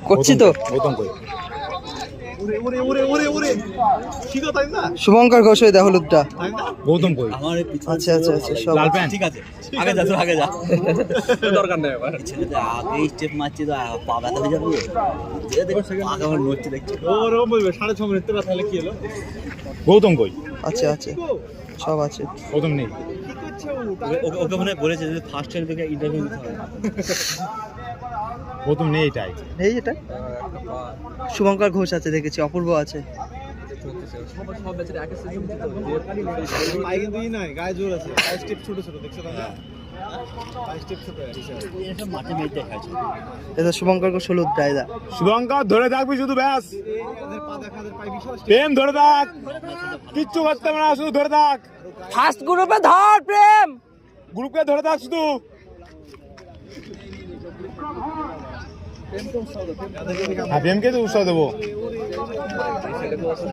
করছি তো। শুভঙ্কর ঘোষ ওই হলুদটা। গৌতম কই? আচ্ছা আচ্ছা আচ্ছা সব লাল প্যান্ট। ঠিক আছে, আগে যা, আগে যা, দরকার নেই। ছেলেটা আগে স্টেপ মারছে তো পা ব্যথা হয়ে যাবে। আগে আমার নড়ছে দেখছি। ওরকম বলবে 6.5 মিনিট তো তাহলে কি হলো? গৌতম কই? আছে আছে সব আছে। গৌতম নেই। ওকে মনে হয় বলেছে যে ফার্স্ট ইয়ার থেকে ইন্টারভিউ নিতে হবে। গৌতম নেই এটাই। এই এটা শুভঙ্কর ঘোষ আছে দেখেছি, অপূর্ব আছে। গায়ে জোর আছে, স্টেপ ছোট ছোট দেখছো না? স্টেপ ছোট এসব মাঠে মেয়ে দেখাচ্ছে। এটা শুভঙ্কর ঘোষ হলুদ ডায়দা। শুভঙ্কর ধরে থাকবি শুধু, ব্যাস প্রেম ধরে থাক, কিচ্ছু করতে হবে না, শুধু ধরে থাক। ফার্স্ট গ্রুপে ধর প্রেম, গ্রুপকে ধরে থাক শুধু। প্রেমকে তো উৎসাহ দেবো।